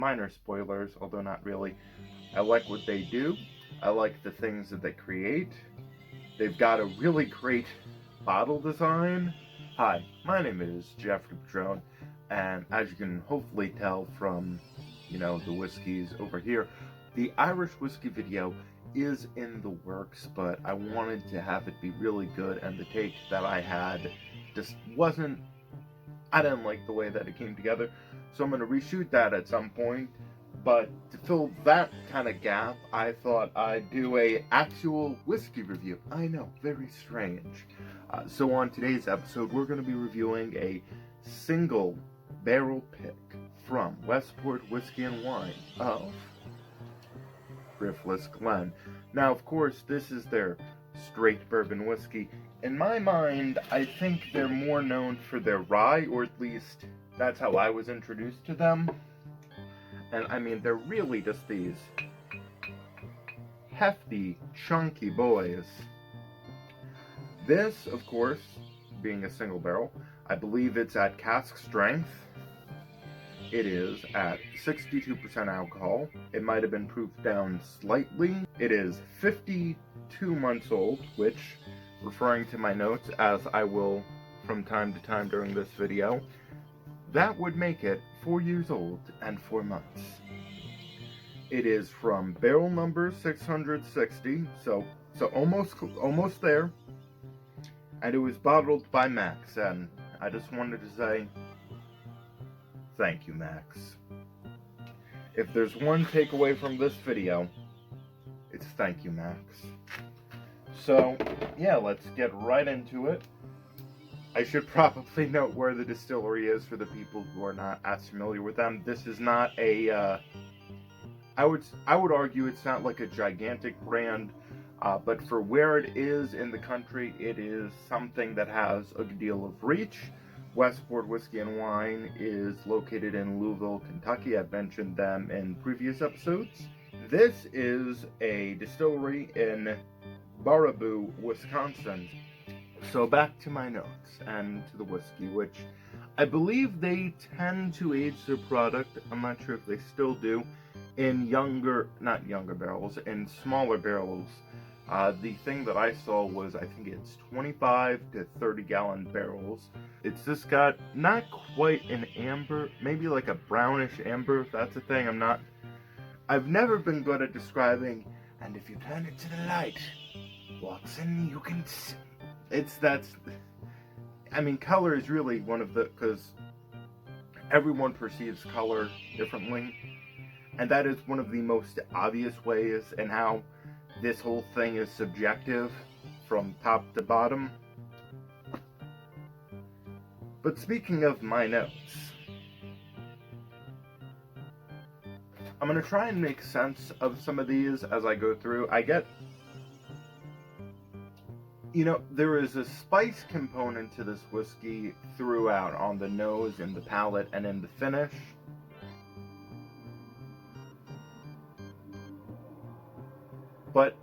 Minor spoilers, although not really. I like what they do. I like the things that they create. They've got a really great bottle design. Hi, my name is Jeffery Petrone, and as you can hopefully tell from, the whiskeys over here, the Irish whiskey video is in the works, but I wanted to have it be really good, and the take that I had just I didn't like the way that it came together, so I'm going to reshoot that at some point. But to fill that kind of gap, I thought I'd do a actual whiskey review. I know, very strange. So on today's episode, we're going to be reviewing a single barrel pick from Westport Whiskey and Wine of Driftless Glen. Now, of course, this is their straight bourbon whiskey. In my mind, I think they're more known for their rye, or at least that's how I was introduced to them. And I mean, they're really just these hefty, chunky boys. This, of course, being a single barrel, I believe it's at cask strength. It is at 62% alcohol. It might have been proofed down slightly. It is 52 months old, which, referring to my notes, as I will from time to time during this video, that would make it 4 years old and 4 months. It is from barrel number 660, so almost there. And it was bottled by Max, and I just wanted to say, thank you, Max. If there's one takeaway from this video, it's thank you, Max. So, yeah, let's get right into it. I should probably note where the distillery is for the people who are not as familiar with them. This is not a, I would argue it's not like a gigantic brand, but for where it is in the country, it is something that has a good deal of reach. Westport Whiskey and Wine is located in Louisville, Kentucky. I've mentioned them in previous episodes. This is a distillery in Baraboo, Wisconsin. So back to my notes and to the whiskey, which I believe they tend to age their product, I'm not sure if they still do, in not younger barrels, in smaller barrels. The thing that I saw was, I think it's 25 to 30 gallon barrels. It's just got not quite an amber, maybe like a brownish amber, if that's a thing. I've never been good at describing, and if you turn it to the light, Watson, you can see. Color is really one of because everyone perceives color differently, and that is one of the most obvious ways in how this whole thing is subjective from top to bottom. But speaking of my notes, I'm going to try and make sense of some of these as I go through. There is a spice component to this whiskey throughout, on the nose, in the palate, and in the finish. But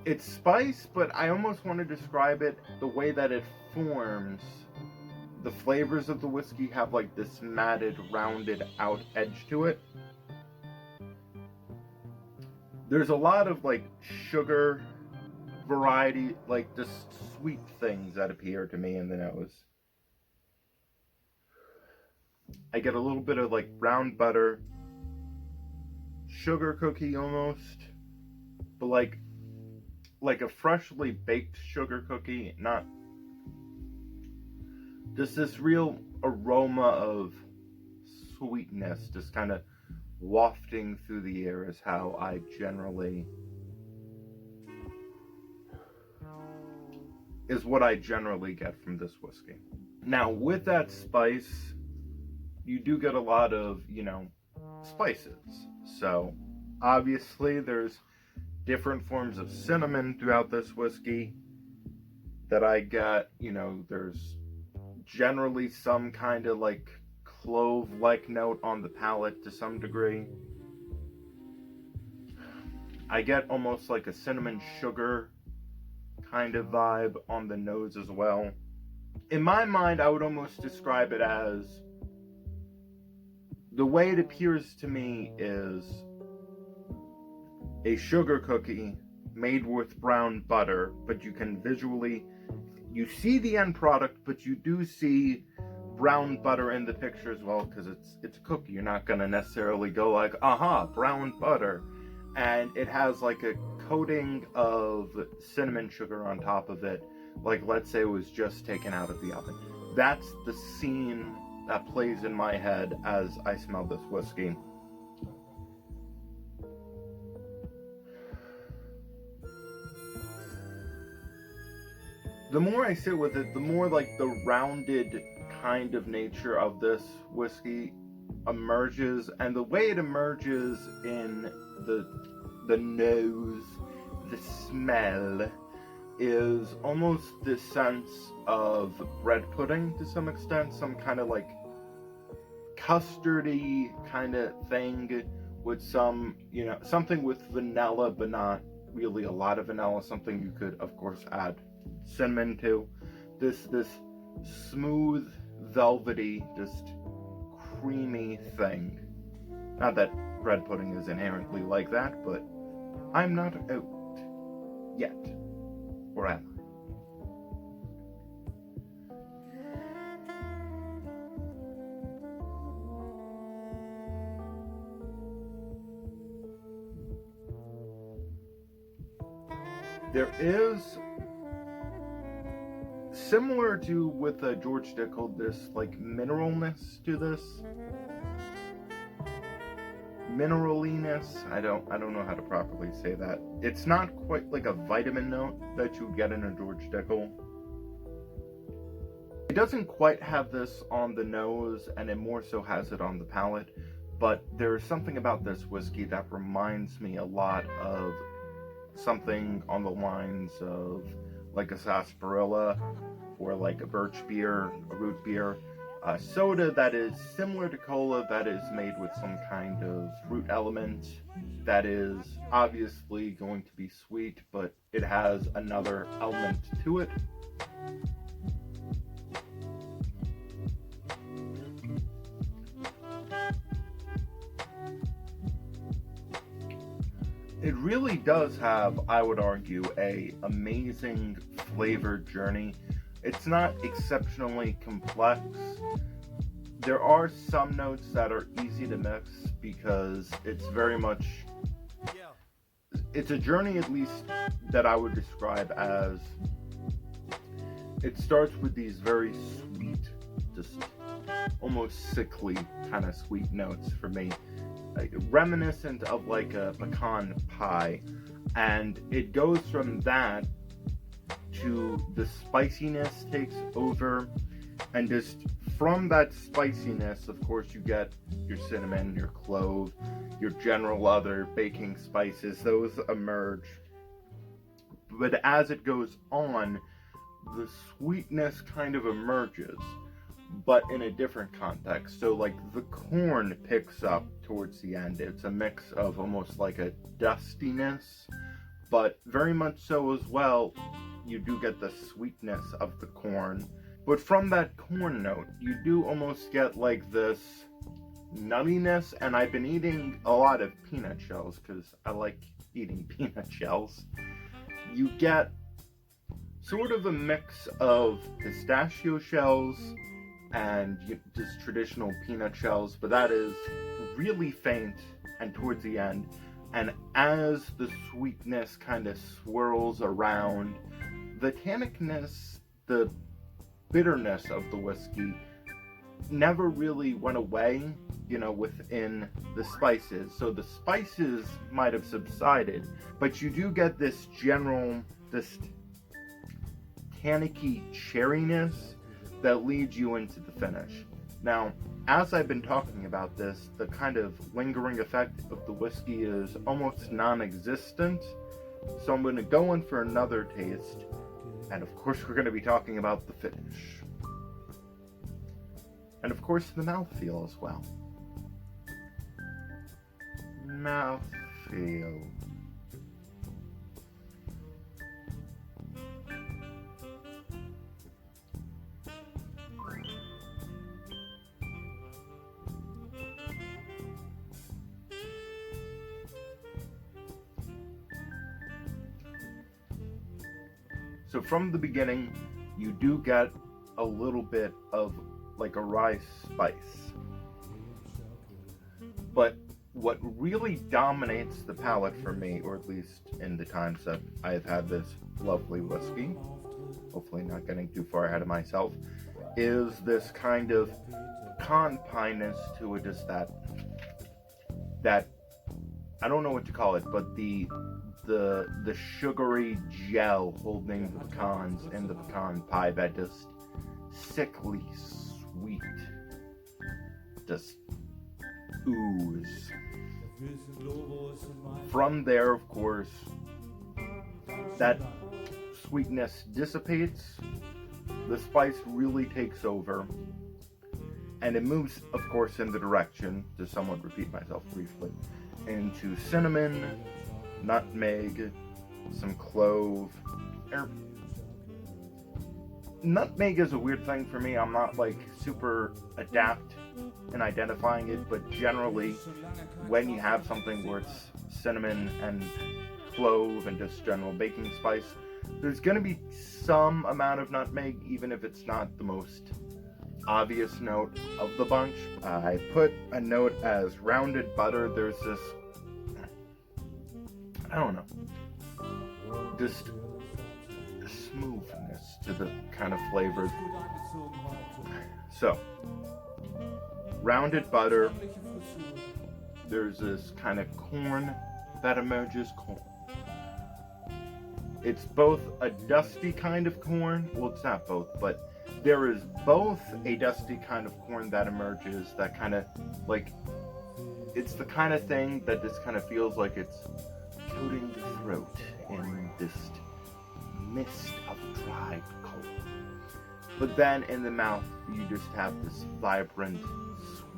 it's spice, but I almost want to describe it the way that it forms. The flavors of the whiskey have like this matted, rounded out edge to it. There's a lot of like sugar variety, like just sweet things that appear to me in the nose. I get a little bit of like brown butter, sugar cookie almost, but like a freshly baked sugar cookie, not just this real aroma of sweetness, just kind of wafting through the air is how I what I generally get from this whiskey. Now, with that spice, you do get a lot of, spices. So, obviously, there's different forms of cinnamon throughout this whiskey that I get. There's generally some kind of like clove-like note on the palate to some degree. I get almost like a cinnamon sugar kind of vibe on the nose as well. In my mind, I would almost describe it as The way it appears to me is a sugar cookie made with brown butter, but you can visually, you see the end product, but you do see brown butter in the picture as well, because it's a cookie. You're not going to necessarily go like, aha, brown butter. And it has like a coating of cinnamon sugar on top of it, like let's say it was just taken out of the oven. That's the scene that plays in my head as I smell this whiskey. The more I sit with it, the more like the rounded kind of nature of this whiskey emerges, and the way it emerges in the nose, the smell, is almost this sense of bread pudding to some extent, some kind of like custardy kind of thing with some, you know, something with vanilla but not really a lot of vanilla, something you could of course add cinnamon to. This smooth, velvety, just creamy thing. Not that bread pudding is inherently like that, but I'm not out yet. Or am I? There is, similar to with George Dickel, this like mineralness to this. Mineraliness. I don't know how to properly say that. It's not quite like a vitamin note that you get in a George Dickel. It doesn't quite have this on the nose, and it more so has it on the palate, but there's something about this whiskey that reminds me a lot of something on the lines of like a sarsaparilla, or like a birch beer, a root beer. Soda that is similar to cola, that is made with some kind of root element that is obviously going to be sweet, but it has another element to it. It really does have, I would argue, a amazing flavor journey. It's not exceptionally complex. There are some notes that are easy to mix because it's very much, it's a journey at least that I would describe as, it starts with these very sweet, just almost sickly kind of sweet notes for me, reminiscent of like a pecan pie, and it goes from that to the spiciness takes over, and just from that spiciness, of course, you get your cinnamon, your clove, your general other baking spices, those emerge. But as it goes on, the sweetness kind of emerges, but in a different context. So like the corn picks up towards the end. It's a mix of almost like a dustiness, but very much so as well, you do get the sweetness of the corn. But from that corn note, you do almost get like this nuttiness, and I've been eating a lot of peanut shells because I like eating peanut shells. You get sort of a mix of pistachio shells and just traditional peanut shells, but that is really faint and towards the end. And as the sweetness kind of swirls around, the tannicness, the bitterness of the whiskey never really went away, you know, within the spices. So the spices might have subsided, but you do get this general, this tannicky cherryness that leads you into the finish. Now, as I've been talking about this, the kind of lingering effect of the whiskey is almost non-existent. So I'm going to go in for another taste. And of course, we're going to be talking about the finish. And of course, the mouthfeel as well. Mouthfeel. So from the beginning, you do get a little bit of like a rye spice. But what really dominates the palate for me, or at least in the times that I have had this lovely whiskey, hopefully not getting too far ahead of myself, is this kind of con-piness to it, just that I don't know what to call it, but the sugary gel holding the pecans in the pecan pie, that just sickly sweet, just ooze. From there, of course, that sweetness dissipates, the spice really takes over, and it moves, of course, in the direction, to somewhat repeat myself briefly, into cinnamon, nutmeg, some clove. Nutmeg is a weird thing for me. I'm not like super adept in identifying it, but generally when you have something where it's cinnamon and clove and just general baking spice, there's going to be some amount of nutmeg, even if it's not the most obvious note of the bunch. I put a note as rounded butter. There's this, I don't know, just smoothness to the kind of flavors. So, rounded butter, there's this kind of corn that emerges. It's both a dusty kind of corn, well, it's not both, but there is both a dusty kind of corn that emerges that kind of, like, it's the kind of thing that just kind of feels like it's coating the throat in this mist of dried corn. But then in the mouth, you just have this vibrant,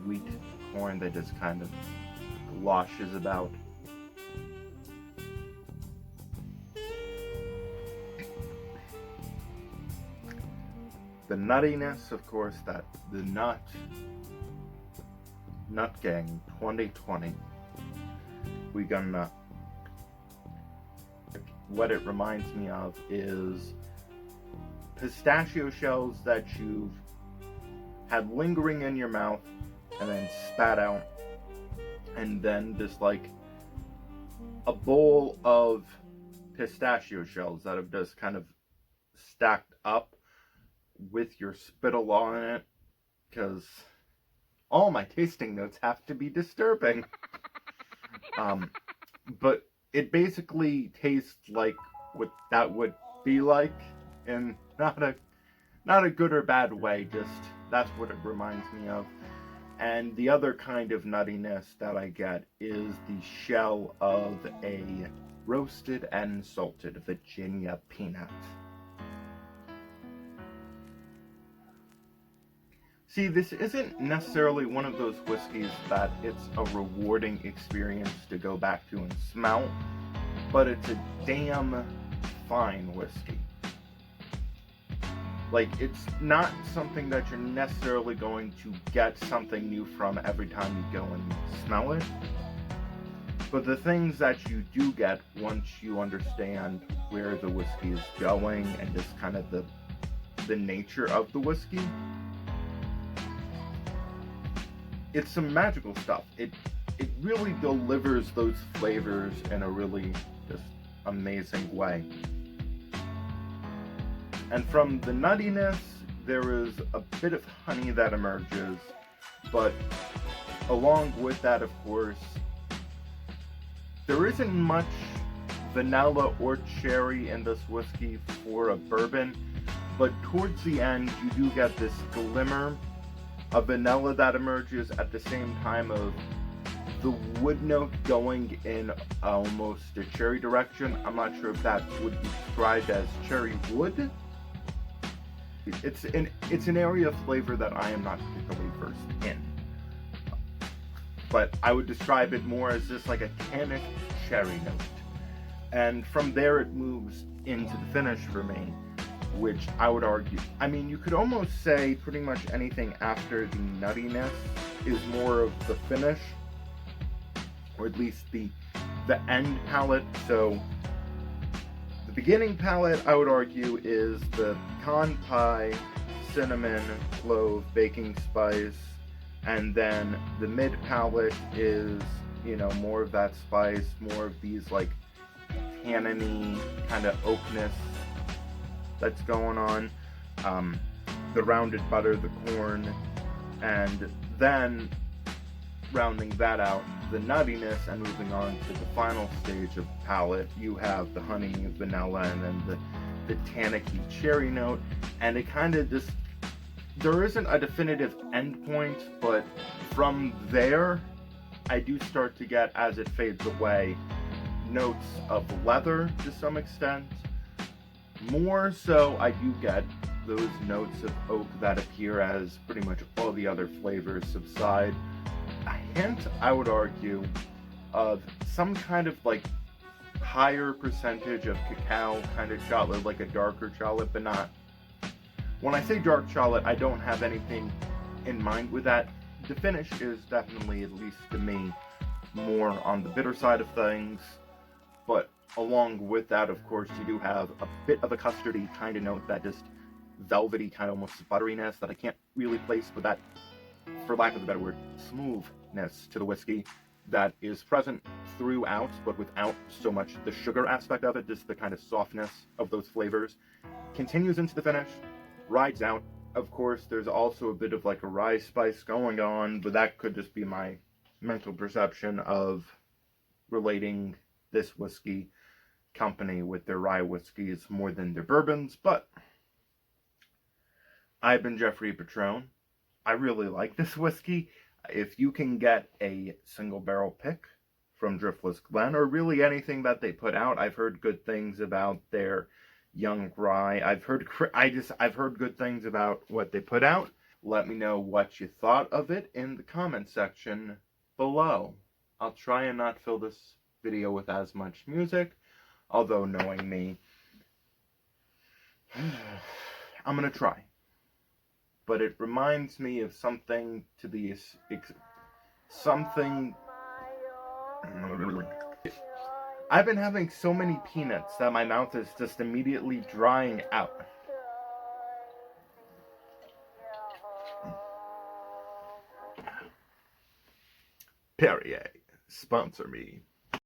sweet corn that just kind of glosses about. The nuttiness, of course, that the Nut Gang 2020. We gonna, what it reminds me of is pistachio shells that you've had lingering in your mouth and then spat out, and then just like a bowl of pistachio shells that have just kind of stacked up with your spittle on it, because all my tasting notes have to be disturbing. But it basically tastes like what that would be like, in not a good or bad way, just that's what it reminds me of. And the other kind of nuttiness that I get is the shell of a roasted and salted Virginia peanut. See, this isn't necessarily one of those whiskeys that it's a rewarding experience to go back to and smell, but it's a damn fine whiskey. Like, it's not something that you're necessarily going to get something new from every time you go and smell it, but the things that you do get once you understand where the whiskey is going and just kind of the nature of the whiskey, it's some magical stuff. It really delivers those flavors in a really just amazing way. And from the nuttiness, there is a bit of honey that emerges, but along with that, of course, there isn't much vanilla or cherry in this whiskey for a bourbon, but towards the end, you do get this glimmer of vanilla that emerges at the same time of the wood note going in almost a cherry direction. I'm not sure if that would be described as cherry wood. It's an area of flavor that I am not particularly versed in, but I would describe it more as just like a tannic cherry note. And from there it moves into the finish for me, which I would argue, I mean, you could almost say pretty much anything after the nuttiness is more of the finish, or at least the end palate. So the beginning palate, I would argue, is the con pie, cinnamon, clove, baking spice, and then the mid palate is, you know, more of that spice, more of these like tanniny kind of oakness that's going on. The rounded butter, the corn, and then rounding that out, the nuttiness, and moving on to the final stage of palate, you have the honey, vanilla, and then the tannicky cherry note, and it kind of just, there isn't a definitive endpoint, but from there, I do start to get, as it fades away, notes of leather to some extent. More so, I do get those notes of oak that appear as pretty much all the other flavors subside. A hint, I would argue, of some kind of like higher percentage of cacao kind of chocolate, like a darker chocolate, but not. When I say dark chocolate, I don't have anything in mind with that. The finish is definitely, at least to me, more on the bitter side of things, but along with that, of course, you do have a bit of a custardy kind of note, that just velvety kind of almost butteriness that I can't really place, but that, for lack of a better word, smoothness to the whiskey that is present throughout, but without so much the sugar aspect of it, just the kind of softness of those flavors, continues into the finish, rides out. Of course, there's also a bit of like a rye spice going on, but that could just be my mental perception of relating this whiskey company with their rye whiskeys more than their bourbons. But I've been Jeffery Petrone. I really like this whiskey. If you can get a single barrel pick from Driftless Glen, or really anything that they put out, I've heard good things about their young rye. I've heard good things about what they put out. Let me know what you thought of it in the comment section below. I'll try and not fill this video with as much music, although knowing me, I'm gonna try. But it reminds me of something to the something. I've been having so many peanuts that my mouth is just immediately drying out. Perrier, sponsor me.